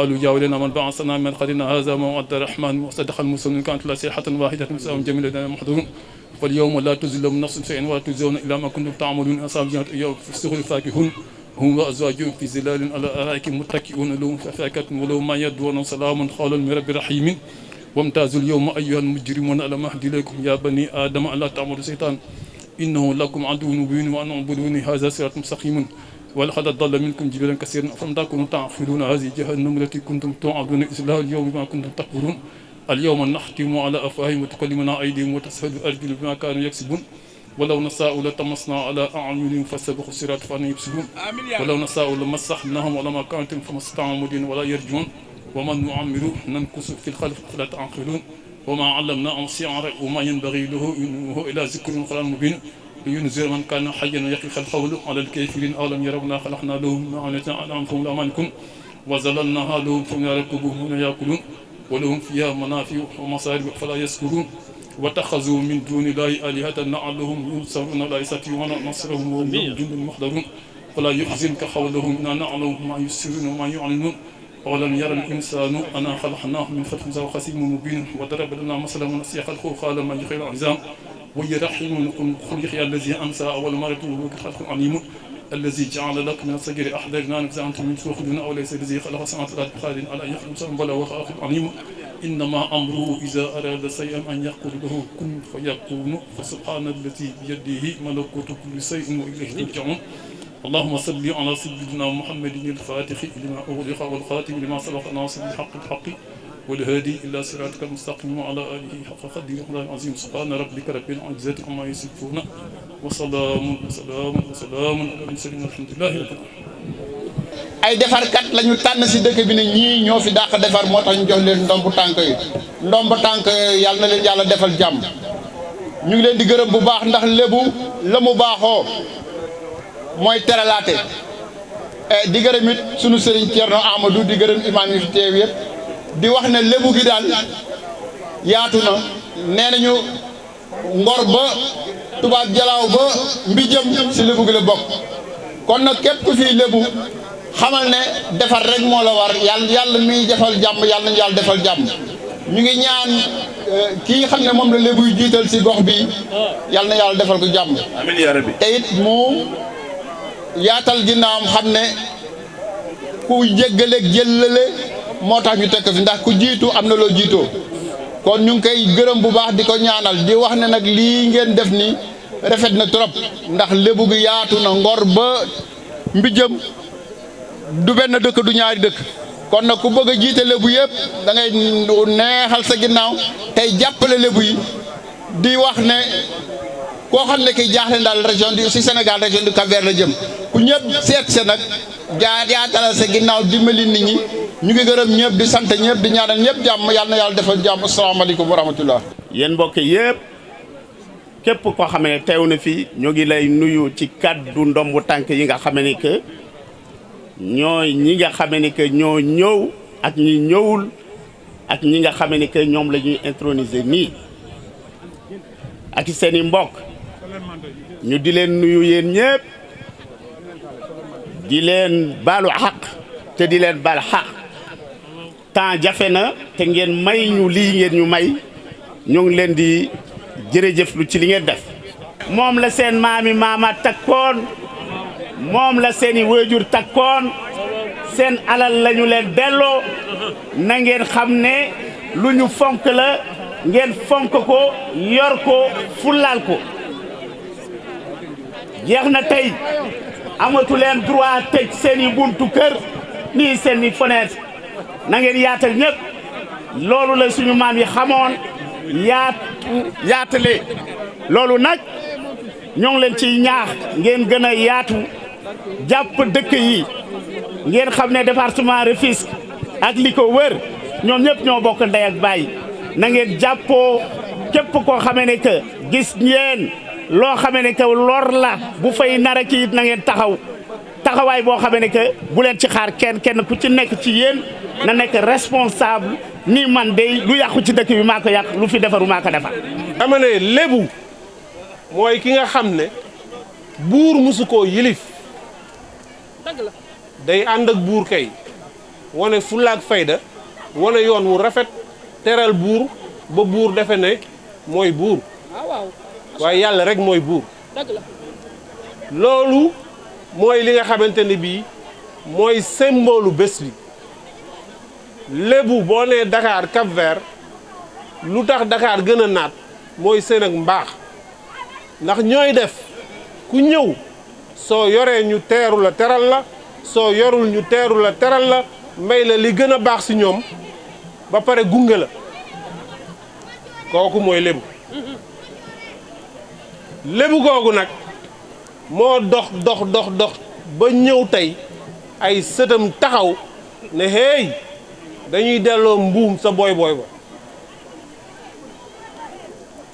قالوا يا ولنا من بعثنا من قدنا هذا موعد الرحمن وصدق المرسلون كانت لا صيحة واحدة مساهم جميلة محضرون فاليوم لا تظلم نفس شيئا ولا تجزون إلا ما كنتم تعملون أصحاب الجنة اليوم في السرور فاكهون هم وأزواجهم في ظلال على الأرائك متكئون لهم فاكهة ولهم ما يدعون سلام قولا من رب رحيم وامتازوا اليوم أيها المجرمون ألم أهد إليكم يا بني آدم ألا تعبدوا الشيطان إنه لكم عدو مبين وأن اعبدوني هذا صراط مستقيم ولقد ضل منكم جبلا كثيرا فلم تكونوا تعقلون هذه جهنم التي كنتم توعدون إصلاها اليوم بما كنتم تكفرون اليوم نختم على أفواههم وتكلمنا أيديهم وتشهد أرجلهم بما كانوا يكسبون ولو نشاء لطمسنا على أعينهم فاستبقوا الصراط فأنى يبصرون ولو نشاء لمسخناهم ولما كانت فما استطاعوا مدين ولا يرجعون ومن نعمره ننكس في الخلق فلا تعقلون وما علمناه الشعر وما ينبغي له إنه إلى ذكر قرآن مبين لينذر من كان حيا ويقي القول على الكافرين أولم يروا خلقنا لهم ما أنعمهم لأمانكم وظللناها لهم ثم يركبون ويأكلون ولهم فيها منافع ومصارف فلا يذكرون واتخذوا من دون الله آلهة لعلهم ينصرون لا يستطيعون نصرهم وهم جند محضرون فلا يحزنك قولهم إنا نعلم ما يسرون وما يعلنون أولم يرى الإنسان أنا خلقناه من فتح وخصيم مبين وضرب لنا مثلا ونسي خلقه قال من يحيي العظام وهي رحيم خلق الذي أنسى أول مرة وهو خلق عليم الذي جعل لك من الشجر أحجار نزعت من فوق دون أوليس الذي خلق السماوات والأرض بقادر على أن يخلق شيئا بل هو خالق عليم إنما أمره إذا أراد شيئا أن يقول له كن فيكون فسبحان الذي بيده ملكوت كل شيء وإليه ترجعون اللهم صل على سيدنا محمد الفاتح لما أغلق والخاتم لما سبق ناصر الحق والهادي إلى صراطك المستقيم وعلى آله حق قدره العظيم سبحان ربك رب العزة عما يصفون وسلام على المرسلين والحمد لله رب العالمين. ay defarkat lañu tànn si dëkk bi ne ñii ñoo fi dàq defar moo tax ñu jox leen ndombu tànk yi ndombu tànk yàlla na leen yàlla defal jàmm ñu ngi leen di gërëm bu baax ndax lébu la mu baaxoo mooy teralaate di gërëm it sunu sëriñ Thierno Amadou di gërëm imaam yi fi teew yëpp di wax ne lébu gi daal yaatu na nee nañu ngor ba tubaab jalaaw ba mbijëm si lébu gi la bokk kon nag képp ku fii lébu xamal ne defar rek moo la war yàlla miy defal jàmm yàlla nañu yàlla defal jàmm ñu ngi ñaan kii xam ne moom la lébu yu jiital si gox bi yàlla na yàlla defal ko jàmm amiin yaa rabbi te it mu yaatal ginnaawam xam ne ku jéggaleeg jëllale moo tax ñu tekk fi ndax ku jiitu am na loo jiitoo kon ñu ngi koy gërëm bu baax di ko ñaanal di wax ne nag lii ngeen def ni rafet na trop ndax lébu gi yaatu na ngor ba mbijëm du benn dëkk du ñaari dëkk kon nag ku bëgg a jiite lébu yëpp da ngay neexal sa ginnaaw tey jàppale lébu yi di wax ne koo xam ne kiy jaaxle daal région du si Sénégal région du Cap-Vert la jëm ku ñëpp seet se nag yaatalal sa ginnaaw dimbali nit ñi ñu ngi gërëm ñëpp di sant ñëpp di ñaanal ñëpp jàmm yàlla na yàlla defal jàmm asalaamaaleykum wa rahmatullah. yéen mbokk yëpp képp koo xam ne teew na fii ñoo ngi lay nuyu ci kaddu ndombu tànk yi nga xam ne que ñooy ñi nga xam ne que ñoo ñëw ak ñi ñëwul ak ñi nga xam ne que ñoom la ñuy introniser nii ak seen i mbokk ñu di leen nuyu yéen ñëpp di leen baalu xaq te di leen baal xaq temps jafe na te ngeen may ñu lii ngeen ñu may ñoo ngi leen di jërëjëf lu ci li ngeen def. moom la seen maami maama takkoon moom la seeni waajur takkoon seen alal lañu leen delloo na ngeen xam ne lu ñu fonk la ngeen fonk ko yor ko fulaal ko jeex na tey amatu leen droit tëj seeni buntu kër nii seeni fenêtre na ngeen yaatal ñëpp loolu la suñu maam yi xamoon yaatale loolu nag ñoo ngi leen ciy ñaax ngeen gën a yaatu jàpp dëkk yi ngeen xam ne département Rufisque ak li ko wër ñoom ñëpp ñoo bokk ndey ak baay na ngeen jàppoo képp koo xamee ne que gis ngeen loo xamee ne que lor la bu fay nara ki it na ngeen taxawaay boo xamee ne que bu leen ci xaar kenn ku ci nekk ci yéen na nekk responsable ni man de lu yàqu ci dëkk bi maa ko yàq lu fi defaru maa ko defar. dama ne lébu mooy ki nga xam ne buur musu koo yilif day ànd ak buur kay wane fulla ak fayda wane yoon wu rafet teral buur ba buur defe ne mooy buur waaye yàlla rek mooy buur loolu mooy li nga xamante ne bii mooy symbole bés bi lébu boo nee Dakar Cap-Vert lu tax Dakar gën a naat mooy seen ak mbaax ndax ñooy def ku ñëw soo yoree ñu teeru la teral la soo yorul ñu teeru la teral la may la li gën a baax ci ñoom ba pare gunge la kooku mooy lébu lébu googu nag moo dox ba ñëw tey ay sëtam taxaw ne hey dañuy delloo mbuum sa booy ba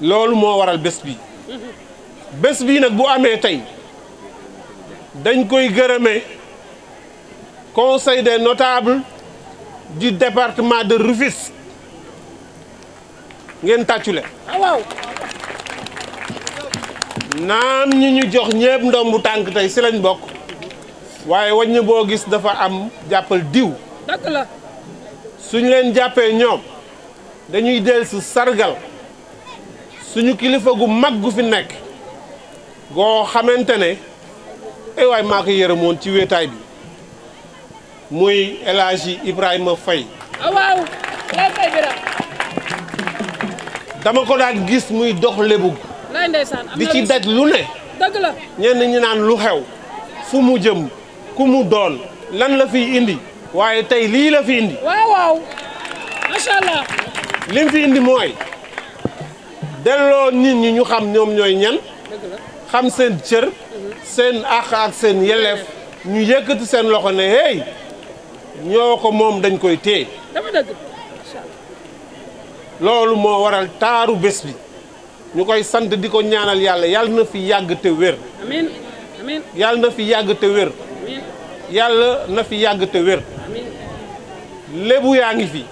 loolu moo waral bés bi nag bu amee tey dañ koy gërëmee conseil des notables du département de Rufisque ngeen tàccule waaw naam ñi ñu jox ñépp ndombu tànk tey si lañ bokk waaye waññ boo gis dafa am jàppal diw dëgg la suñ leen jàppee ñoom dañuy dellusi sargal suñu kilifa gu mag gu fi nekk goo xamante ne ay waay maa ko yërëmoon ci wéetaay bi muy El Hadji Ibrahima Faye. waaw lay fay bi dama ko daan gis muy dox lébu lay ndeysaan di ci daj lu ne. dëgg la ñenn ñi naan lu xew fu mu jëm ku mu doon lan la fiy indi waaye tey lii la fi indi. waaw waaw macha allah. lim fi indi mooy delloo nit ñi ñu xam ñoom ñooy ñan xam seen cër seen àq ak seen yelleef ñu yëkkati seen loxo ne hey ñoo ko moom dañ koy téye. dafa dëgg. loolu moo waral taaru bés bi ñu koy sant di ko ñaanal yàlla yàlla na fi yàgg te wér. amiin amiin. yàlla na fi yàgg te wér. amiin. yàlla na fi yàgg te wér. amiin. lébu yaa ngi fi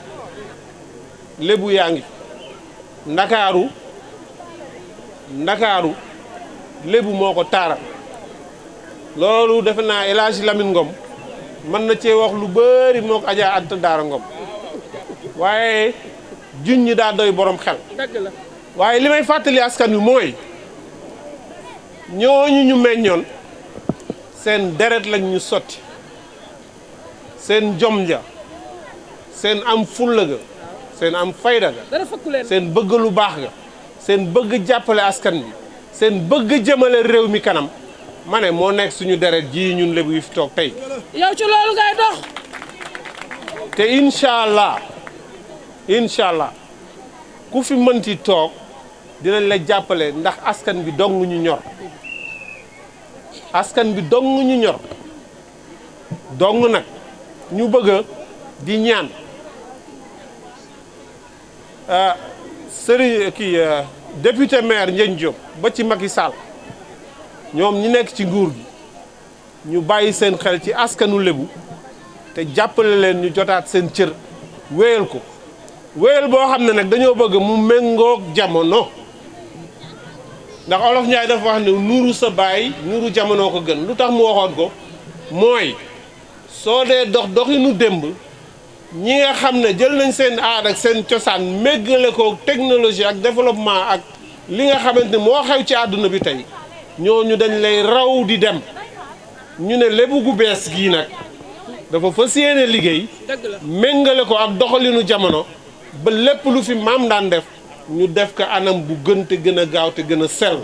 lébu yaa ngi fi ndakaaru lébu moo ko taaral loolu defe naa El Hadji Lamine Ngom mën na cee wax lu bëri moo ko Adja Anta Daara Ngom waaye juñ ñi daa doy borom xel. dëgg la. waaye li may fàttali askan wi mooy ñooñu ñu meññoon seen deret lañ ñu sotti seen jom ja seen am fulla ga seen am fayda ga dara fëkku leen. seen bëgg lu baax ga seen bëgg jàppale askan bi seen bëgg jëmale réew mi kanam ma ne moo nekk suñu deret ji ñun lébu yi fi toog tey. yow ci loolu ngay dox. te incha allah ku fi mënti toog dinañ la jàppale ndax askan bi dong ñu ñor askan bi dong ñu ñor dong nag ñu bëgg di ñaan député maire Ndiagne Diop ba ci Macky Sall ñoom ñi nekk ci nguur gi ñu bàyyi seen xel ci askanu lébu te jàppale leen ñu jotaat seen cër wéyal ko wéyal boo xam ne nag dañoo bëgg mu méngoog jamono ndax Olof Njaay dafa wax ne nuuru sa baay nuuru jamono ko gën lu tax mu waxoon ko mooy soo dee doxinu démb ñi nga xam ne jël nañ seen aada ak seen cosaan méggale ko technologie ak développement ak li nga xamante ne moo xew ci àdduna bi tey ñooñu dañ lay raw di dem ñu ne lébu gu bees gii nag dafa fas yéene liggéey méngale ko ak doxalinu jamono ba lépp lu fi maam daan def ñu def ko anam bu gën te gën a gaaw te gën a sell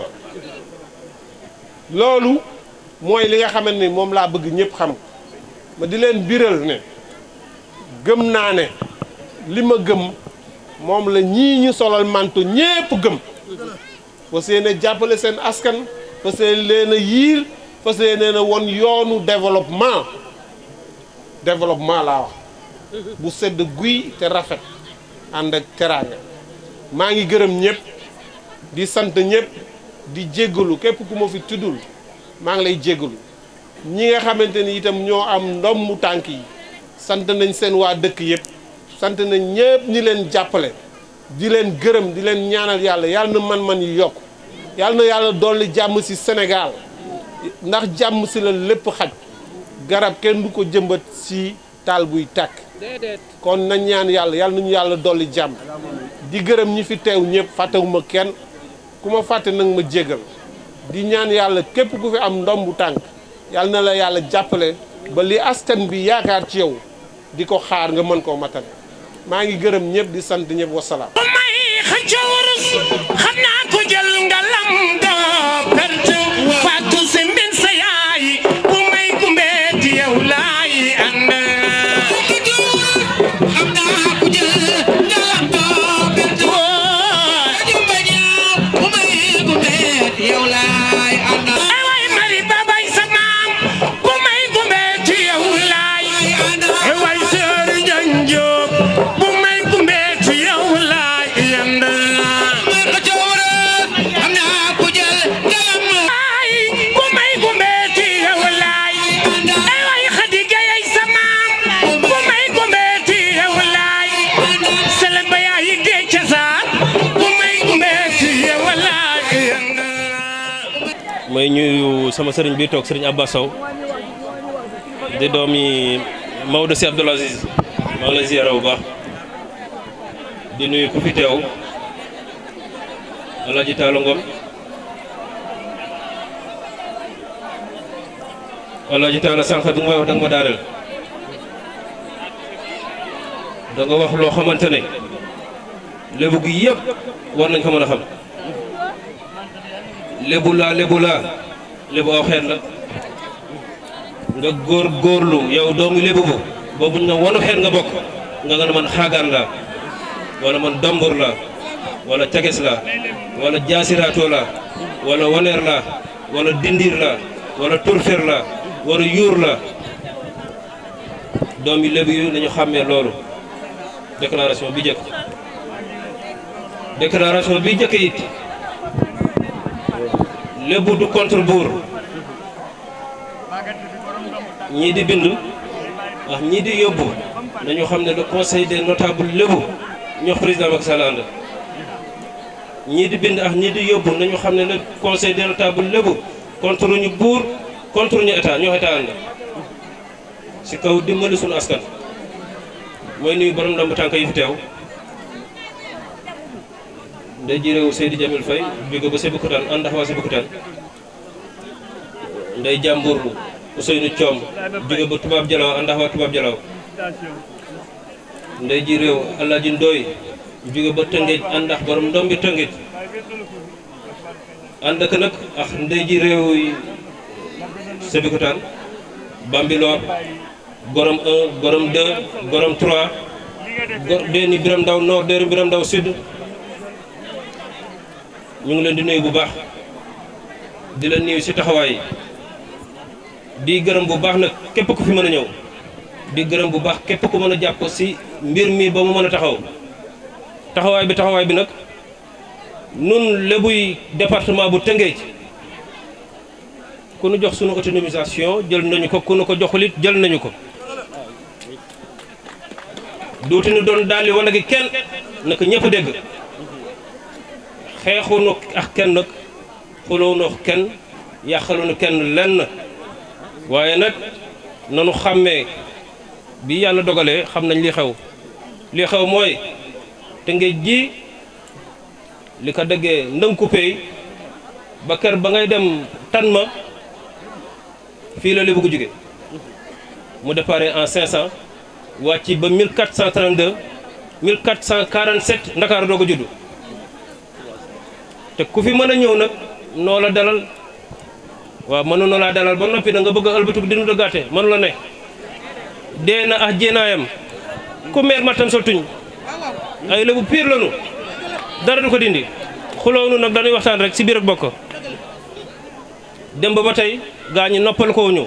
loolu mooy li nga xamante ni moom laa bëgg ñëpp xam ma di leen biral ne gëm naa ne li ma gëm moom la ñii ñu solal manto ñépp gëm fas yéene jàppale seen askan fas yéene leen a yiir fas yéene a won yoonu développement laa wax bu sedd guy te rafet ànd ak teraanga maa ngi gërëm ñëpp di sant ñëpp di jéggalu képp ku ma fi tuddul maa ngi lay jéggalu ñi nga xamante ni itam ñoo am ndombu tànk yi sant nañ seen waa dëkk yëpp sant nañ ñëpp ñi leen jàppale di leen gërëm di leen ñaanal yàlla yàlla na man-man yi yokk yàlla na yàlla dolli jàmm ci Sénégal ndax jàmm ci la lépp xaj garab kenn du ko jëmbat ci taal buy tàkk kon nañ ñaan yàlla nañu yàlla dolli jàmm di gërëm ñi fi teew ñëpp fàttewuma kenn ku ma fàtte nag ma jégal di ñaan yàlla képp ku fi am ndombu tànk yàlla na la yàlla jàppale ba li askan bi yaakaar ci yow di ko xaar nga mën koo matale maa ngi gërëm ñëpp di sant ñëpp wasalaam. may xëccawrus xam naa ko jël nga lam doo perte fàttu si mbin sa yaay bu may gumbeeti yow laay ànd xam naa ko jël nga lam doo perte bu may gumbeeti yow laay ànd ay waay mari babay sa maam bu may gumbeeti yow laay ànd ay waay sër Ndiagne Diop bu may gumbeeti yow laay ànd may ñuyu sama sëriñ bi toog sëriñ Abba Sow di doomi Maodo Sy Abdoul Aziz maa ngi lay ziyaara bu baax di nuyu ku fi teew Alaaji Taala Ngom Alaaji Taala sànq bi nga wax da nga ma daaneel da nga wax loo xamante ne lébu gi yëpp war nañ ko mën a xam lébu laa lébu aw xeet la nga góorlu yow doomu lébu ba boobu nga wanu xeet nga bokk nga nga man xaagaan la wala man dombur la wala cages la wala jaasiraato la wala waneer la wala dindiir la wala turfer la wala yuur la doomi lébu yu nañu xàmmee loolu déclaration bi jëkk it lébu du contre buur ñii di bind ak ñii di yóbbu nañu xam ne le conseil des notables lébu ñoo président Macky Sall ànd ñii di bind ak ñii di yóbbu nañu xam ne le conseil des notables lébu contre ñu buur contre ñu état ñoo état ànd si kaw dimbali suñu askan mooy nuyu borom ndomb tànk yi fi teew ndey ji réew Seydi Jamil Faye jóge ba Sébikotane ànd ak waa Sébikotane ndey jàmbur Ousseynou Thiom jóge ba Tubaab Jalaaw ànd ak waa Tubaab Jalaaw ndey ji réew Alaaji Ndooy jóge ba Tëngéej ànd ak borom ndombi Tëngéej ànd ak nag ak ndey ji réew yi Sébikotane Bambilor gorom 1 gorom 2 gorom 3 deeni Biram Ndaw Nord deeni Biram Ndaw Sud ñu ngi leen di nuyu bu baax di la nuyu ci taxawaay di gërëm bu baax nag képp ku fi mën a ñëw di gërëm bu baax képp ku mën a jàpp ci mbir mi ba mu mën a taxawaay bi nag nun lébuy département bu Tëngéej ku nu jox sunu autonomisation jël nañu ko ku nu ko joxulit jël nañu ko duuti nu doon daal di wane gi kenn naka ñëpp dégg xeexunu ak kenn nag xulóonu kenn yàqalunu kenn lenn waaye nag nanu xàmmee bi yàlla dogalee xam nañ li xew mooy Tëngéej ji li ko dëggee ndënku pey ba kër ba ngay dem tan ma fii la lébu gu jóge mu déparé en 500 wàcc ba 1432 1447 Ndakaaru doog a juddu te ku fi mën a ñëw nag noo la dalal waaw mënu na laa dalal ba noppi da nga bëgg a ëlbatiku dinu da gàtte mënu la ne dee na ak jéenaayam ku meer matam sa tuñ ay lébu piir lanu dara du ko dindi xuloonu nag dañuy waxtaan rek si biir ak bokk dem ba tey gaa ñi noppal ko ñu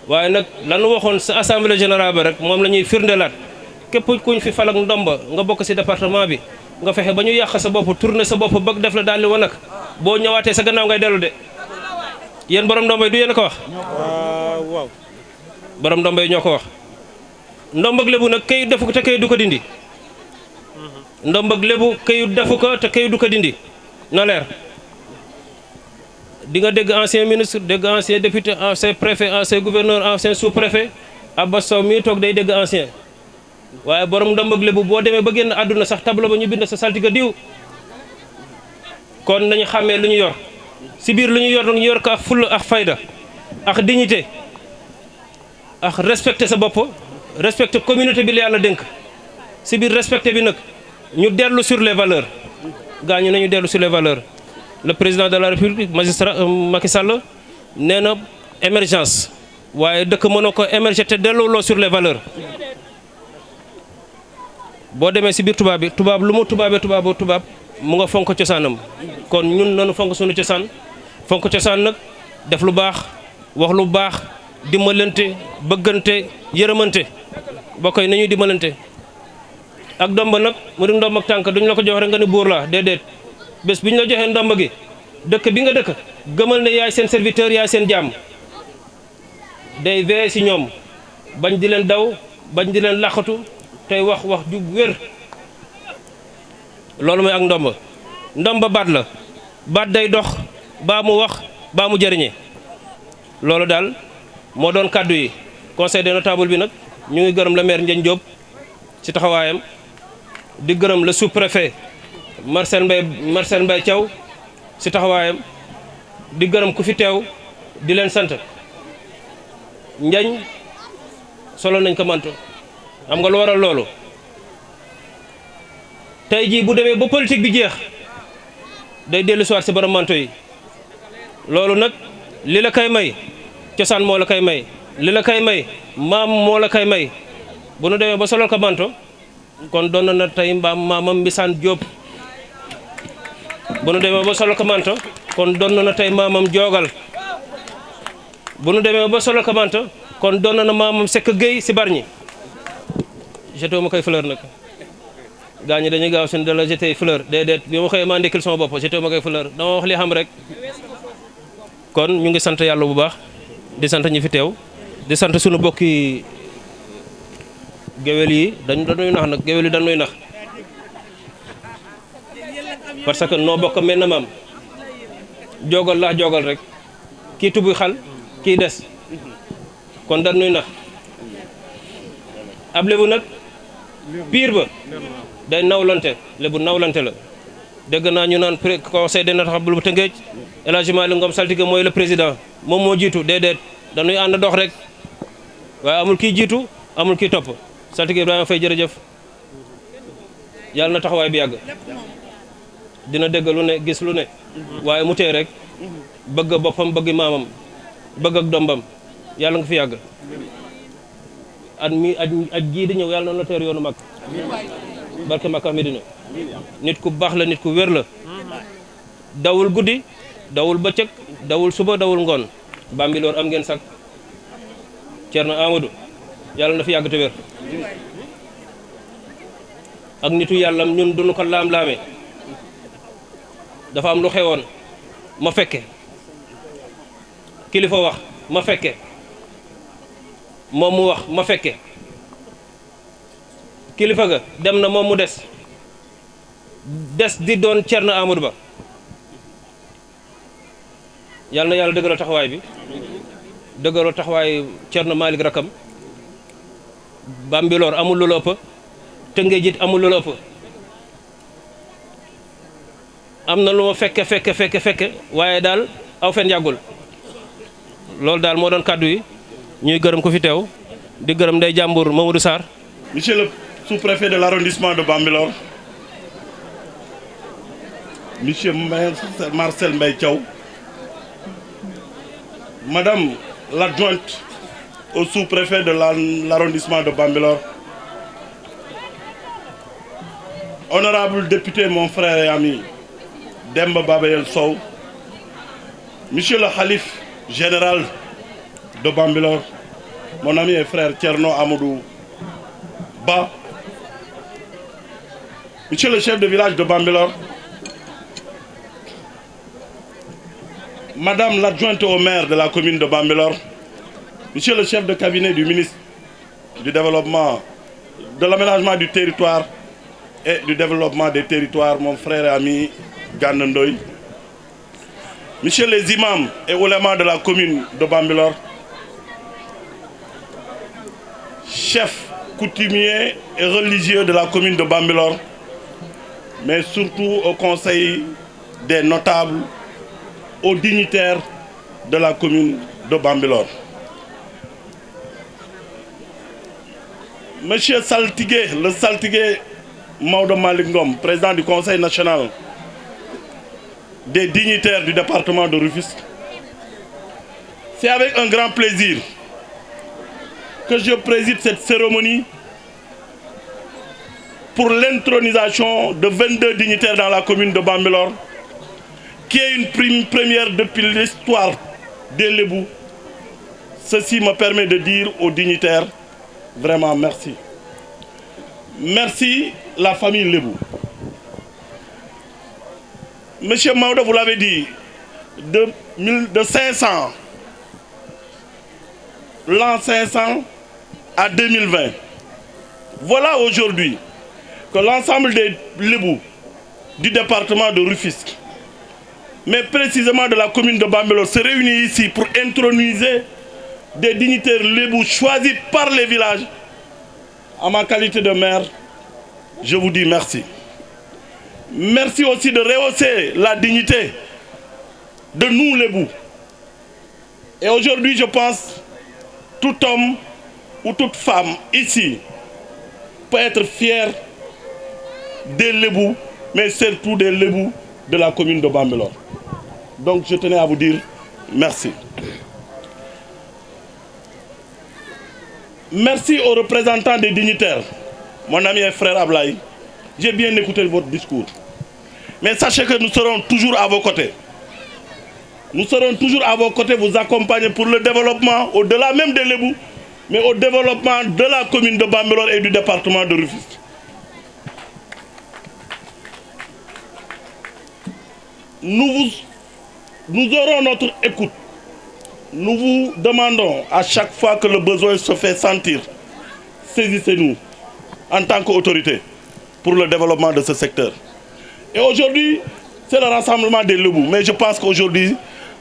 waaye nag lanu waxoon sa assemblée générale ba rek moom la ñuy firndelaat képp kuñ fi falak ndomba nga bokk si département bi nga fexe ba ñu yàq sa bopp tourné sa bopp bëgg def la daal di wanak boo ñëwaatee sa gannaaw ngay dellu de yéen borom ndomba yi du yéen a ko wax waaw borom ndomba yi ñoo ko wax ndombag lébu nag kayit defu ko te kayit du ko dindi ndombag lébu kayit defu ko te kayit du ko dindi na leer di nga dégg ancien ministre dégg ancien député ancien préfet ancien gouverneur ancien sous-préfet Abbas Sow mii toog day dégg ancien waaye borom ndombag lébu boo demee ba génn àdduna sax tableau ba ñu bind sa saltiga diw kon nañu xàmmee lu ñu yor si biir lu ñu yor nag ñu yor ko ak fulla ak fayda ak dignité ak respecter sa bopp respecter communauté bi la yàlla dénk si biir respecter bi nag ñu dellu sur les valeurs gaañu nañu dellu sur les valeurs le président de la république magistrat Macky Sall nee na émergence waaye dëkk mënoo ko émerger te delloo sur les valeurs boo demee si biir tubaab bi tubaab lu mu tubaab mu nga fonk cosaanam kon ñun nanu fonk suñu cosaan fonk cosaan nag def lu baax wax lu baax dimbalante bëggante yërëmante bokk yi nañuy dimbalante ak ndomba nag mu di ndomb ak tànk duñ la ko jox rek nga ne buur la déedéet bés bi ñu la joxee ndomba gi dëkk bi nga dëkk gëmal ne yaay seen serviteur yaay seen jaam day veillé si ñoom bañ di leen daw bañ di leen laqatu tey wax ju wér loolu mooy ak ndomba baat la baat day dox baa mu wax baa mu jëriñee loolu daal moo doon kàddu yi conseil des notables bi nag ñu ngi gërëm la maire Ndiagne Diop ci taxawaayam di gërëm le sous-préfet Marcel Mbaye Thiaw si taxawaayam di gërëm ku fi teew di leen sant Njañ solo nañ ko manto xam nga lu waral loolu tey jii bu demee ba politique bi jeex day dellu siwaat si borom manto yi loolu nag li la koy may cosaan moo la koy may li la koy may maam moo la koy may bu nu demee ba solol ko manto kon doon na tey maamam Mbisaan Jóob bu nu demee ba solol ko manto kon doon na tey maamam Joogal bu nu demee ba solol ko manto kon doon na maamam Sekk Gueye si Bargny jeté ma koy fleur nag gaa ñi dañuy gaaw seen da la jeté fleur déedéet bi ma xëyee maa ndekkil sama bopp jeté ma koy fleur dama wax li xam rek kon ñu ngi sant yàlla bu baax di sant ñi fi teew di sant suñu bokki géwél yi dañuy nax nag géwél yi dañuy nax parce que noo bokk mel na maam jogal laa jogal rek kii tubuy xal kii des kon dañuy nax ab lébu nag piir ba day nawlante lébu nawlante la dégg naa ñu naan conseil de notable bu Tëngéej El Hadji Malick Ngom saltige mooy le président moom moo jiitu déedéet dañuy ànd dox rek waaye amul kii jiitu amul kii topp saltige Ibrahima Faye jërëjëf yàlla na taxawaay bi yàgg dina dégg lu ne gis lu ne waaye mu tee rek bëgg boppam bëgg maamam bëgg ak dombam yàlla nga fi yàgg at mi aj jii di ñëw yàlla na la teer yoonu mag barke Makka Medina nit ku baax la nit ku wér la dawul guddi dawul bëccëg dawul suba dawul ngoon Bambilor am ngeen sax Thierno Amadou yàlla na fi yàgg te wér ak nitu yàlla ñun duñu ko laam-laame dafa am lu xewoon ma fekke kilifa wax ma fekke moom mu wax ma fekke kilifa ga dem na moom mu des di doon Thierno Amadou Ba yàlla na yàlla dëggaloo taxawaay bi dëggaloo taxawaay Thierno Malick rakam Bambilor amul lu la ëpp Tëngéej it amul lu la ëpp am na lu ma fekke waaye daal aw fen yàggul loolu daal moo doon kàddu yi ñuy gërëm ko fi teew di gërëm Ndeye Jàmbur Mamadou Sarr. Monsieur le sous-préfet de l'arrondissement de Bambilor, Monsieur Marcel Mbaye Thiaw, Madame l'adjointe au sous-préfet de l'arrondissement de Bambilor, honorable député, mon frère et ami Demba Babayel Sow, Monsieur le Khalif général de Bambilor, mon ami et frère Thierno Amadou Ba, Monsieur le chef de village de Bambilor, Madame l'adjointe au maire de la commune de Bambilor, Monsieur le chef de cabinet du ministre du développement, de l'aménagement du territoire et du développement des territoires, mon frère et ami Gana Ndoye, Monsieur les imams et oulémas de la commune de Bambilor, chefs coutumiers et religieux de la commune de Bambilor, mais surtout au conseil des notables, aux dignitaires de la commune de Bambilor. Monsieur Saltigué, le Saltigué Maodo Malick Ngom, président du conseil national des dignitaires du département de Rufisque, c'est avec un grand plaisir que je préside cette cérémonie pour l'intronisation de 22 dignitaires dans la commune de Bambilor, qui est une première depuis l'histoire des Lébou. Ceci me permet de dire aux dignitaires, vraiment merci. Merci la famille Lébou. Monsieur Maodo, vous l'avez dit, de 500, l'an 500 à 2020. Voilà aujourd'hui que l'ensemble des Lébou du département de Rufisque, mais précisément de la commune de Bambilor, se réunit ici pour introniser des dignitaires Lébou choisis par les villages. En ma qualité de maire, je vous dis merci. Merci aussi de rehausser la dignité de nous les Lébou. Et aujourd'hui, je pense, tout homme ou toute femme ici peut être fier des Lébou, mais surtout des Lébou de la commune de Bambilor. Donc je tenais à vous dire merci. Merci aux représentants des dignitaires, mon ami et frère Ablaye. J'ai bien écouté votre discours. Mais sachez que nous serons toujours à vos côtés. Nous serons toujours à vos côtés, vous accompagner pour le développement, au-delà même des Lébou, mais au développement de la commune de Bambilor et du département de Rufisque. Nous aurons notre écoute. Nous vous demandons à chaque fois que le besoin se fait sentir, saisissez-nous en tant qu'autorité pour le développement de ce secteur. Et aujourd'hui, c'est le rassemblement des Lébou. Mais je pense qu'aujourd'hui,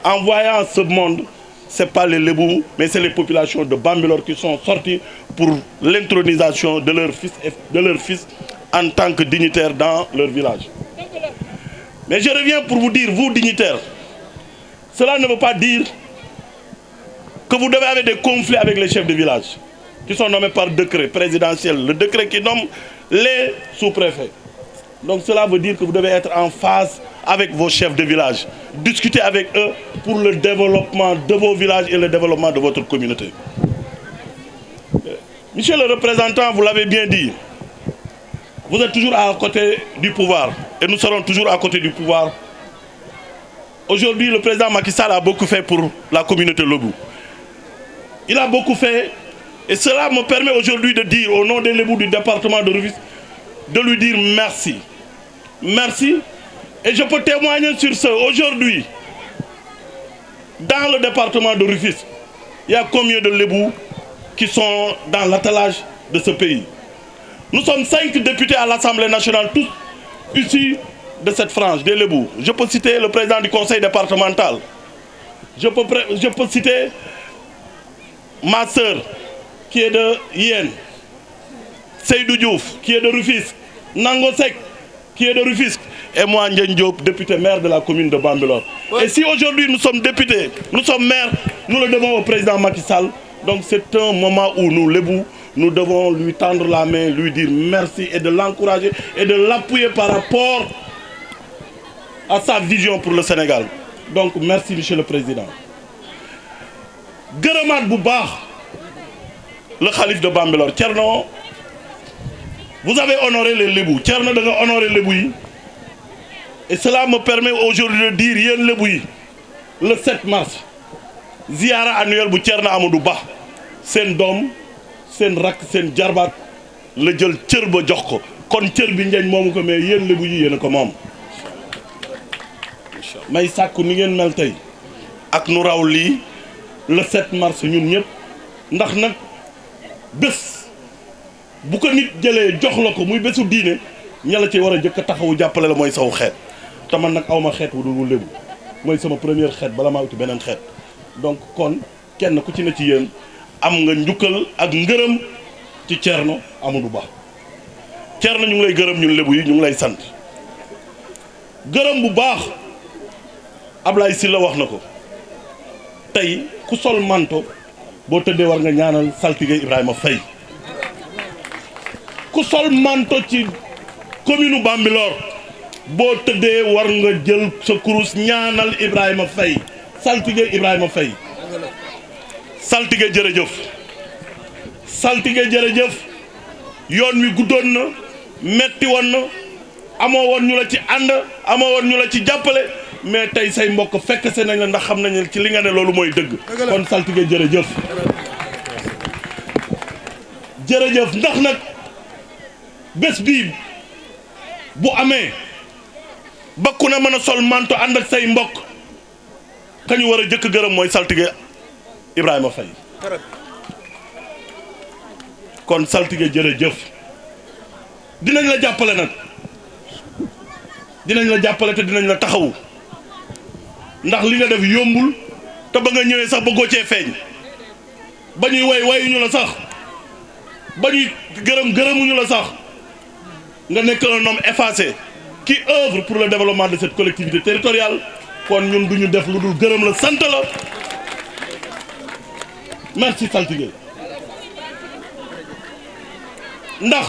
en voyant ce monde, ce n'est pas les Lébou, mais c'est les populations de Bambilor qui sont sorties pour l'intronisation de leur fils en tant que dignitaire dans leur village. Mais je reviens pour vous dire, vous dignitaires, cela ne veut pas dire que vous devez avoir des conflits avec les chefs de village, qui sont nommés par décret présidentiel, le décret qui nomme les sous-préfets. Donc cela veut dire que vous devez être en phase avec vos chefs de village, discuter avec eux pour le développement de vos villages et le développement de votre communauté. Monsieur le représentant, vous l'avez bien dit, vous êtes toujours à côté du pouvoir et nous serons toujours à côté du pouvoir. Aujourd'hui, le président Macky Sall a beaucoup fait pour la communauté Lébou. Il a beaucoup fait et cela me permet aujourd'hui de dire au nom des Lébou du département de Rufisque, de lui dire merci. Merci. Et je peux témoigner sur ce. Aujourd'hui, dans le département de Rufisque, il y a combien de Lébou qui sont dans l'attelage de ce pays? Nous sommes 5 députés à l'Assemblée nationale, tous issus de cette frange, des Lébou. Je peux citer le président du conseil départemental. Je peux citer ma sœur, qui est de Yen, Seydou Diouf, qui est de Rufisque, Nangosek, qui est de Rufisque, et moi, Ndiaye Diop, député maire de la commune de Bambilor. Oui. Et si aujourd'hui nous sommes députés, nous sommes maires, nous le devons au président Macky Sall. Donc c'est un moment où nous, Lébou, nous devons lui tendre la main, lui dire merci et de l'encourager et de l'appuyer par rapport à sa vision pour le Sénégal. Donc merci Monsieur le Président. Gërëmaat bu baax le khalife de Bambilor Thierno, vous avez honoré les Lébou. Thierno da nga honoré Lébou yi. Et cela me permet aujourd'hui de dire yéen Lébou yi le 7 mars ziara annuel bu Thierno Amadou Ba seen doom seen rakk seen jarbaat la jël cër ba jox ko kon cër bi Ndiagne moomu ko mais yéen Lébou yi yéen a ko moom. may sàkku ni ngeen mel tey ak nu raw lii le 7 mars ñun ñëpp ndax nag bés bu ko nit jëlee jox la ko muy bésu diine ña la ci war a jëkk a taxawu jàppale la mooy saw xeet te man nag awma xeet wu dul Lébou mooy sama première xeet bala maa uti beneen xeet donc kon kenn ku ci ne ci yéen am nga njukkal ak ngërëm ci Thierno Amadou Ba. Thierno ñu ngi lay gërëm ñun Lébou yi ñu ngi lay sant gërëm bu baax Ablaye Sylla wax na ko tey ku sol manto boo tëddee war nga ñaanal saltige Ibrahima Faye ku sol manto ci commune Bambilor boo tëddee war nga jël sa kurus ñaanal Ibrahima Faye saltige Ibrahima Faye saltige jërëjëf saltige jërëjëf yoon wi guddoon na metti woon na amoo woon ñu la ci ànd amoo woon ñu la ci jàppale mais tey say mbokk fekk se nañ la ndax xam nañ ci li nga ne loolu mooy dëgg kon saltige jërëjëf jërëjëf ndax nag bés bii bu amee ba ku ne mën a sol manto ànd ak say mbokk ka ñu war a jëkk gërëm mooy saltige Ibrahima Faye kon saltige jërëjëf dinañ la jàppale nag dinañ la jàppale te dinañ la taxawu ndax li nga def yombul te ba nga ñëwee sax bëggoo cee feeñ ba ñuy way wayuñu la sax ba ñuy gërëm gërëmuñu la sax nga nekk un homme effacé qui œuvre pour le développement de cette collectivité territoriale kon ñun duñu def lu dul gërëm la sant la merci saltige ndax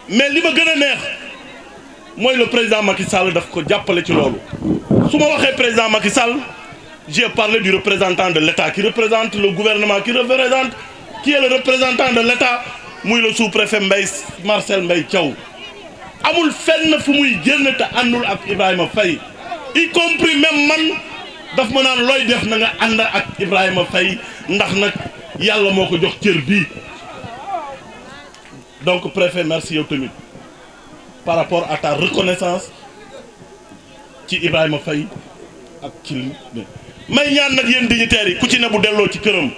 mais li ma gën a neex mooy le président Macky Sall daf ko jàppale ci loolu su ma waxee président Macky Sall j'ai parlé du représentant de l'État qui représente le gouvernement qui est le représentant de l'État muy le sous-préfet Marcel Mbaye Thiaw amul fenn fu muy génn te àndul ak Ibrahima Faye y compris même man daf ma naan looy def na nga ànd ak Ibrahima Faye ndax nag yàlla moo ko jox cër bii donc préfet merci yow tamit par rapport à ta reconnaissance ci Ibrahima Faye ak ci may ñaan nag yéen dignitaires yi ku ci ne bu delloo ci këram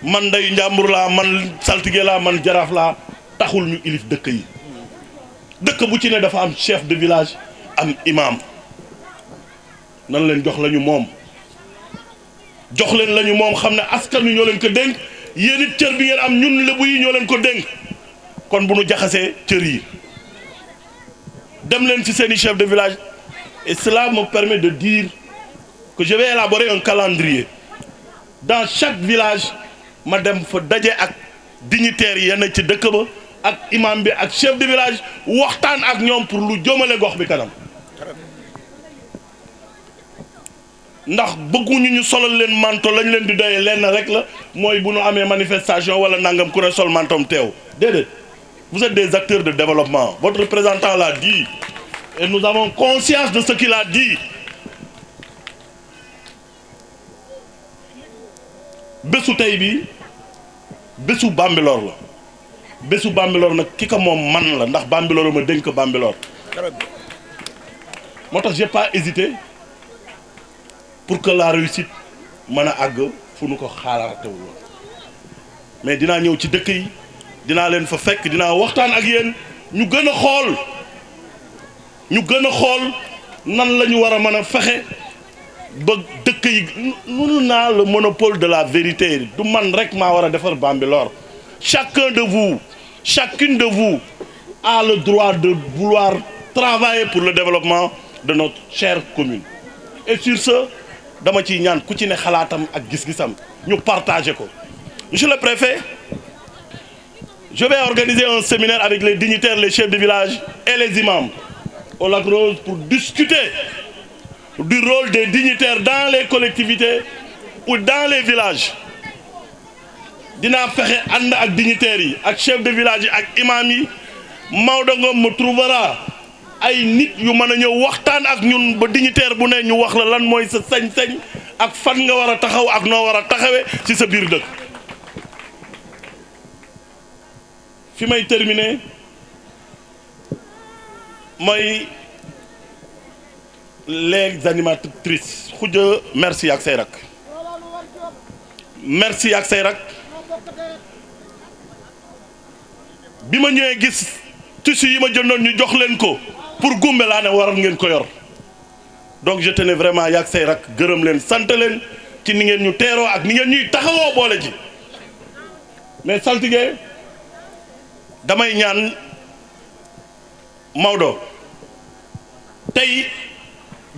man nday njàmbur laa man saltige laa man jaraaf laa taxul ñu ilif dëkk yi dëkk bu ci ne dafa am chef de village am imam nan leen jox lañu moom jox leen lañu moom xam ne askan wi ñoo leen ko dénk yéen it cër bi ngeen am ñun lébu yi ñoo leen ko dénk kon bu nu jaxasee cër yi dem leen ci seeni chef de village et cela me permet de dire que je vais élaborer un calendrier dans chaque village ma dem fa daje ak dignitaires yi yenn ci dëkk ba ak imam bi ak chef de village waxtaan ak ñoom pour lu jëmale gox bi kanam ndax bëgguñu ñu solal leen manto lañ leen di doyee lenn rek la mooy bu nu amee manifestation wala nangam ku ne sol mantom teew déedéet vous êtes des acteurs de développement votre représentant l'a dit et nous avons conscience de ce qu'il a dit bésu tey bi bésu Bambilor la bésu Bambilor nag ki ko moom man la ndax Bambilor ma dénk Bambilor moo tax j'ai pas hésité pour que la réussite mën a àgg fu nu ko xaaraatewul mais dinaa ñëw ci dëkk yi dinaa leen fa fekk dinaa waxtaan ak yéen ñu gën a xool nan la ñu war a mën a fexe ba dëkk yi nunu naa le monopole de la vérité du man rek maa war a defar Bambilor chacun de vous chacune de vous a le droit de vouloir travailler pour le développement de notre chère commune et sur ce dama ciy ñaan ku ci ne xalaatam ak gis-gisam ñu partager ko monsieur le préfet je vais organiser un séminaire avec les dignitaires les chefs de village et les imams au Lac Rose pour discuter du rôle des dignitaires dans les collectivités ou dans les villages dinaa fexe ànd ak dignitaires yi ak chefs de village yi ak imam yi Maodo Ngom me trouvera ay nit yu mën a ñëw waxtaan ak ñun ba dignitaire bu ne ñu wax la lan mooy sa sañ-sañ ak fan nga war a taxaw ak noo war a taxawee ci sa biir dëkk fi may terminer mooy les animatrices Khoudia merci ak say rak merci ak say rak bi ma ñëwee gis tissu yi ma jëndoon ñu jox leen ko pour gumbe laa ne waral ngeen ko yor donc je tenais vraiment yaag say rak gërëm leen sant leen ci ni ngeen ñu teeroo ak ni ngeen ñuy taxawoo boole ji mais saltige damay ñaan Maodo tey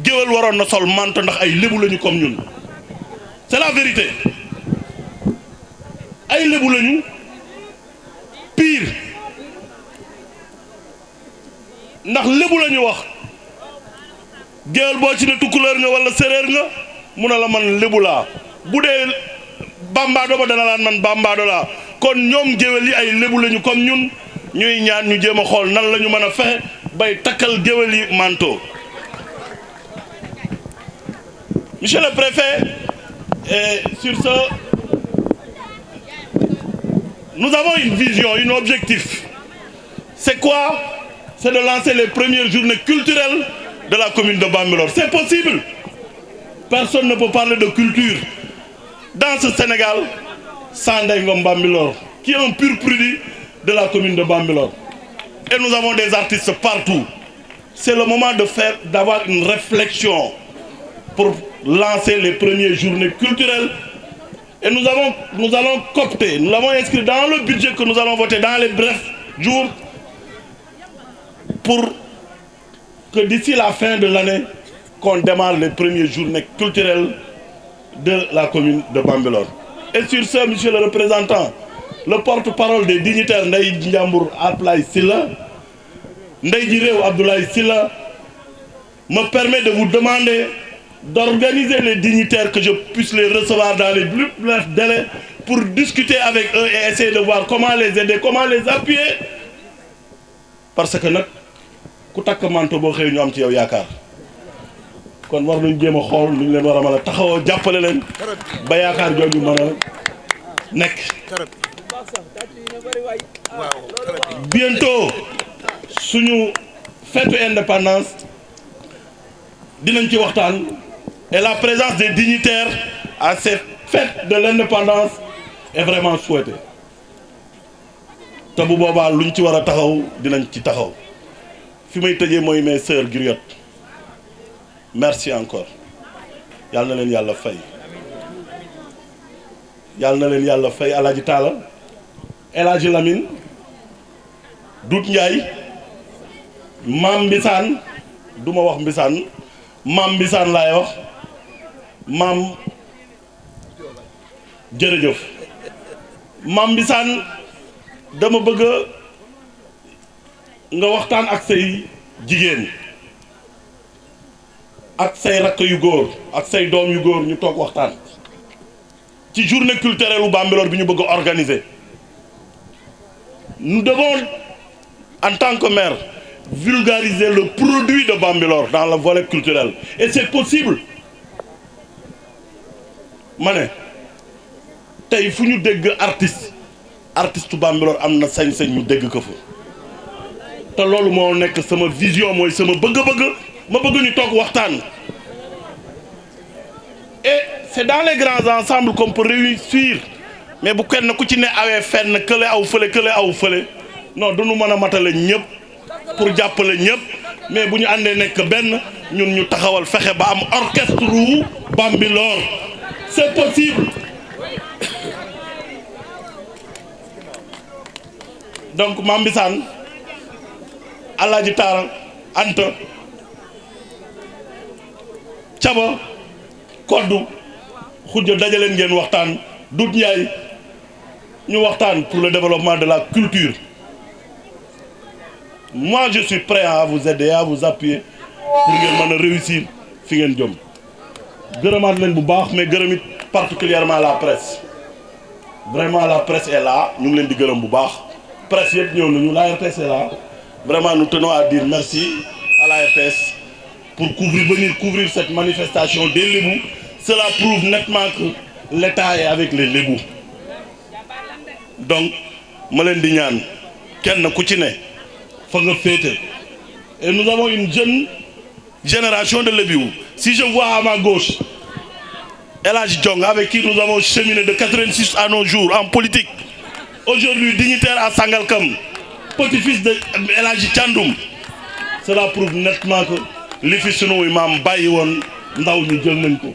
géwél waroon na sol manto ndax ay lébu lañu comme ñun c'est la vérité ay lébu lañu pire ndax lébu la ñu wax géwél boo ci ne tukkuleer nga wala séréer nga mun a la man lébu laa bu dee bambaado ba dana laan man bambaado laa kon ñoom géwél yi ay lébu lañu comme ñun ñuy ñaan ñu jéem a xool nan la ñu mën a fexe bay takkal géwél yi manteau monsieur le préfet et sur ce nous avons une vision un objectif c'est quoi? C'est de lancer les premières journées culturelles de la commune de Bambilor. C'est possible. Personne ne peut parler de culture dans ce Sénégal sans Ndeye Ngom Bambilor, qui est un pur produit de la commune de Bambilor. Et nous avons des artistes partout. C'est le moment d'avoir une réflexion pour lancer les premières journées culturelles Et nous allons coopter, nous l'avons inscrit dans le budget que nous allons voter dans les brefs jours pour que d'ici la fin de l'année, qu'on démarre les premières journées culturelles de la commune de Bambilor. Et sur ce, monsieur le représentant, le porte-parole des dignitaires Ndeye Ndiambour Abdoulaye Sylla, Ndeye Direw Abdoulaye Sylla, me permet de vous demander d'organiser les dignitaires, que je puisse les recevoir dans les plus brefs délais pour discuter avec eux et essayer de voir comment les aider, comment les appuyer. Parce que nag ku takk manto boo xëy ñu am ci yow yaakaar kon war nañu jéem a xool lu ñu leen war a mën a taxawoo jàppale leen ba yaakaar jooju mën a nekk. Bientôt suñu fête indépendance dinañ ci waxtaan et la présence des dignitaires à cette fête de l'indépendance est vraiment souhaitée te bu boobaa luñ ci war a taxaw dinañ ci taxaw. fi may tëjee mooy mes sœurs griottes merci encore yàlla na leen yàlla fay yàlla na leen yàlla fay Alaaji Taala El Hadji Lamine Dout Ndiaye Maam Mbisaan du ma wax Mbisaan Maam Mbisaan laay wax maam jërëjëf Maam Mbisaan dama bëgg nga waxtaan ak say jigéen ak say rakk yu góor ak say doom yu góor ñu toog waxtaan ci journée culturelle u Bambilor bi ñu bëgg a organiser. Nous devons en tant que maire vulgariser le produit de Bambilor dans le volet culturel et c'est possible. Ma ne tey fu ñu dégg artiste Bambilor am na sañ-sañ ñu dégg ko fa. te loolu moo nekk sama vision mooy sama bëgg-bëgg ma bëgg ñu toog waxtaan et c'est dans les grands ensembles qu'on peut réussir mais bu kenn ku ci ne awee fenn kële aw fële non du ñu mën a matale ñëpp pour jàppale ñëpp mais bu ñu àndee nekk benn ñun ñu taxawal fexe ba am orchestre wu Bambilor c'est possible. Donc Mame Mbissane Alaaji Taara Anta Caba Koddu Khoudia dajaleen ngeen waxtaan Dout Ndiaye ñu waxtaan pour le développement de la culture. Moi je suis prêt à vous aider, à vous appuyer pour ngeen mën a réussir fi ngeen jëm. Gërëmaat leen bu baax mais gërëmit particulièrement la presse. Vraiment la presse est là ñu ngi leen di gërëm bu baax. Presse yëpp ñëw nañu, la RTS est là. Vraiment nous tenons à dire merci à la RTS pour venir couvrir cette manifestation des Lébous. Cela prouve nettement que l'État est avec les Lébous. Donc ma leen di ñaan kenn ku ci ne fa nga féete. Et nous avons une jeune génération de Lébou. Si je vois à ma gauche El Hadji Diong avec qui nous avons cheminé de 86 à nos jours en politique. Aujourd'hui dignitaire à Sangalkam, petit-fils de El Hadji Thiandoum. Cela prouve nettement que li fi sunu imam bàyyi woon ndaw ñu jël nañ ko.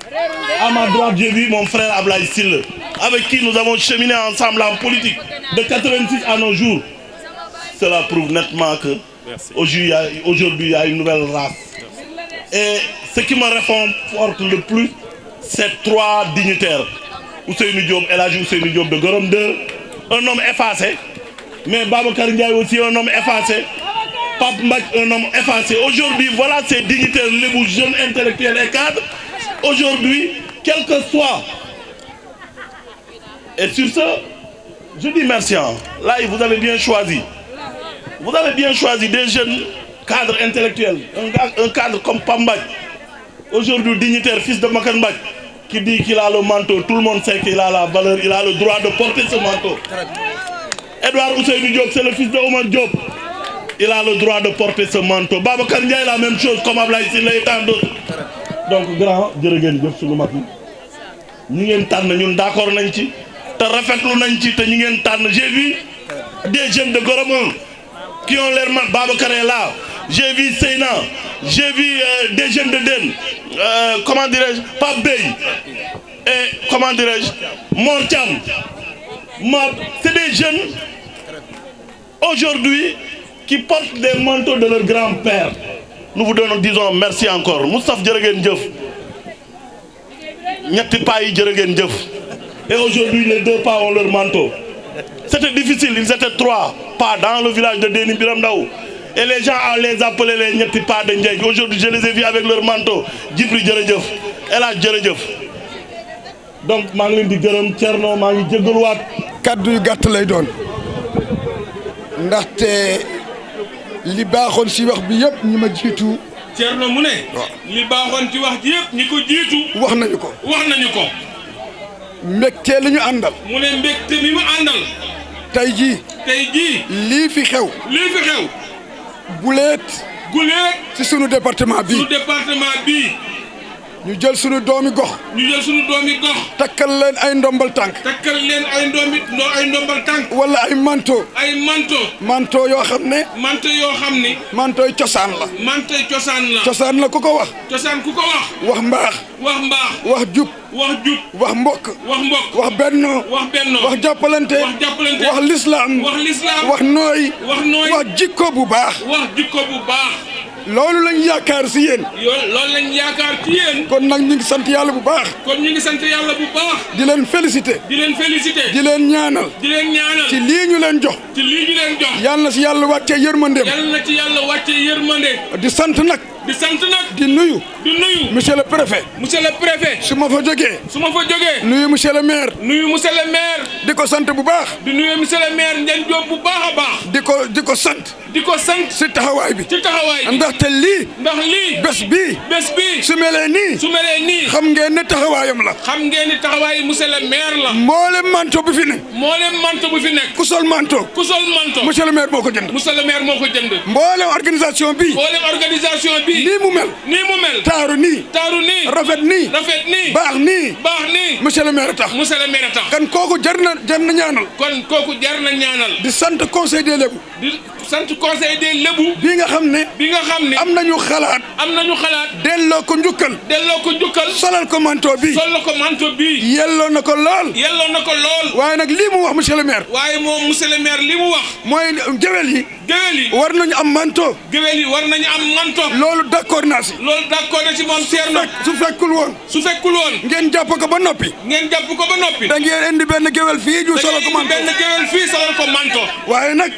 À ma droite j'ai vu mon frère Ablaye Sylla avec qui nous avons cheminé ensemble en politique de 86 à nos jours. Cela prouve nettement que aujourd'hui il y a une nouvelle race. Et ce qui me réconforte le plus, c'est trois dignitaires. Ousseynou Diop, El Hadji Ousseynou Diop de Gorom 2, un homme effacé, mais Babacar Ndiaye aussi un homme effacé, Pape Mbak un homme effacé. Aujourd'hui, voilà ces dignitaires lébou, jeunes intellectuels et cadres. Aujourd'hui, quel que soit. Et sur ce, je dis merci. Là, vous avez bien choisi. Vous avez bien choisi des jeunes cadres intellectuels. Un cadre comme Pape Mbak. Aujourd'hui, dignitaire, fils de Makan Mbak, qui dit qu'il a le manteau. Tout le monde sait qu'il a la valeur, il a le droit de porter ce manteau. Edouard Ousseynou Diop, c'est le fils de Omar Diop. Il a le droit de porter ce manteau. Babacar Ndiaye, la même chose, comme Ablaye Sylla et tant d'autres. Donc, grand, jërëngeen jëf suñu mag yi. Ñi ngeen tànn ñun d'accord nañ ci. Te rafetlu nañ ci te ñi ngeen tànn. J'ai vu des jeunes de Gorom 1 qui ont l'air mal. Babacar est là. J'ai vu Seyna. J'ai vu des jeunes de Den. Comment dirais-je? Pape Bey. et comment dirais-je, Mortiam. C'est des jeunes aujourd'hui qui portent des manteaux de leur grand-père. Nous vous disons merci encore. Moustapha Djeregen Djeuf. Et aujourd'hui, les 2 pas ont leur manteau. C'était difficile, ils étaient 3 pas dans le village de Déni Biramdaou. Et les gens les appelaient les Nyeti pas de Ndjeg. Aujourd'hui, je les ai vus avec leur manteau. Djibri Djeredjeuf. Ela Djeredjeuf. Donc, je suis di gërëm Thierno, je suis jégaluwaat. kaddu yu gàtt lay doon ndaxte li baaxoon si wax bi yëpp ñi ma jiitu. Thierno mu ne. li baaxoon ci wax ji yëpp ñi ko jiitu. wax nañu ko. wax nañu ko. mbégte li ñu àndal. mu ne mbégte mi mu àndal. tey jii. tey jii. lii fi xew. lii fi xew. guleet. guleet. ci sunu département bii. sunu département bii. ñu jël sunu doomi gox. ñu jël sunu doomi gox. takkal leen ay ndombal tànk. takkal leen ay ndombal tànk. wala ay manto. ay manto. manto yoo xam ne. manto yoo xam ni. mantoy cosaan la. mantoy cosaan la. cosaan la ku ko wax. cosaan ku ko wax. wax mbaax. wax mbaax. wax jub. wax jub. wax mbokk. wax mbokk. wax benno. wax benno. wax jàppalante. wax jàppalante. wax lislaam. wax lislaam. wax nooy. wax nooy. wax jikko bu baax. wax jikko bu baax. loolu lañ yaakaar si yéen. loolu lañ yaakaar ci yéen. kon nag ñu ngi sant yàlla bu baax. kon ñu ngi sant yàlla bu baax. di leen félicité. di leen félicité. di leen ñaanal. di leen ñaanal. ci lii ñu leen jox. ci lii ñu leen jox. yàlla na si yàlla wàccee yërmandeem. yàlla na ci yàlla wàccee yërmande. di sant nag. di sant nag. di nuyu. di nuyu. monsieur le préfet. monsieur le préfet. su ma fa jógee. su ma fa jógee. nuyu monsieur le maire. nuyu monsieur le maire. di ko sant bu baax. di nuyu monsieur le maire Ndiagne Diop bu baax a baax. di ko sant. di ko sant. si taxawaay bi. ci taxawaay bi. ndaxte lii. ndax lii. bés bii. bés bii. su melee nii. su melee nii. xam ngeen ne taxawaayam la. xam ngeen ni taxawaay monsieur le maire la. mboolem manto bi fi ne. mboolem manto bu fi nekk. ku sol manto. ku sol manto. monsieur le maire moo ko jënd. monsieur le maire moo ko jënd. mboolem organisation bi. mboolem organisation bi. nii mu mel. nii mu mel. taaru nii. taaru nii. rafet nii. rafet nii. baax nii. baax nii. monsieur le maire tax. monsieur le maire tax. kan kooku jar na ñaanal. kon kooku jar na ñaanal. di sant conseil des Lébou. di sant conseil des Lébou. bi nga xam ne. bi nga xam ne. am nañu xalaat. am nañu xalaat. delloo ko njukkal. delloo ko njukkal. solal ko manto bi. solal ko manto bi. yelloo na ko lool. yelloo na ko lool. waaye nag lii mu wax monsieur le maire. waaye moom monsieur le maire li mu wax. mooy géwél yi. géwél yi. war nañu am manto. géwél yi war nañu am manto. loolu d'accord naa si. loolu d'accord na ci moom Thierno. su fekkul woon. su fekkul woon. ngeen jàpp ko ba noppi. ngeen jàpp ko ba noppi. da ngeen indi benn géwél fii ju solal ko manto. benn géwél fii solal ko manto. waaye nag.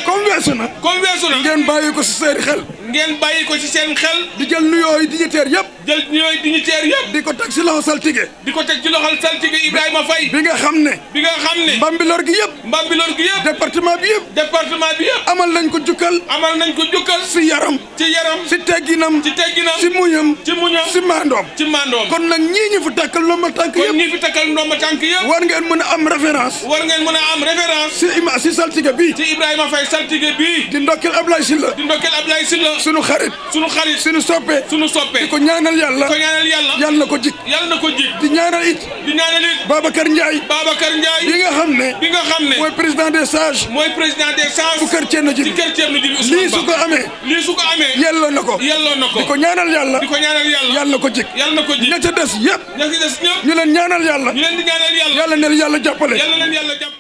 comme weesu na. comme weesu na. ngeen bàyyi ko si seen xel. ngeen bàyyi ko ci seen xel. di jël nuyoo yi dignitaire yëpp. jël nuyoo yi dignitaire yëpp. di ko teg si loxo saltige. di ko teg ci loxol saltige Ibrahima Faye. bi nga xam ne. bi nga xam ne. Mbambilor gi yëpp. Mbambilor gi yëpp. département bi yëpp. département bi yëpp. amal nañ ko jukkal. amal nañ ko jukkal. si yaram. ci yaram. si tegginam. ci tegginam. si muñam. ci muñam. si maandoom. ci maandoom. kon nag ñii ñu fi takkal ndomba tànk yëpp. kon ñii fi takkal ndomba tànk yëpp. war ngeen mën a am référence. war ngeen mën a am référence. si saltige bii. ci Ibrahima Faye saltige bii. di ndokkeel Ablaye Sylla. di ndokkeel Ablaye Sylla. sunu xarit. sunu xarit. sunu soppe. sunu soppe. di ko ñaanal yàlla. ko ñaanal yàlla. yàlla na ko jik. yàlla na ko jik. di ñaanal it. di ñaanal it. Babacar Ndiaye. Babacar Ndiaye. bi nga xam ne. bi nga xam ne. mooy président des sages. mooy président des sages. bu kër Thierno Djibi. ci kër Thierno Djibi Ousmane Ba. lii su ko amee. lii su ko amee. yelloo na ko. yelloo na ko. di ko ñaanal yàlla. di ko ñaanal yàlla. yàlla na ko jik. yàlla na ko jik. ña ca des yëpp. ña ca des ñëpp. ñu leen ñaanal yàlla. ñu leen di ñaanal yàlla. yàlla na leen yàlla jàppale. yàlla leen yàlla jàppale.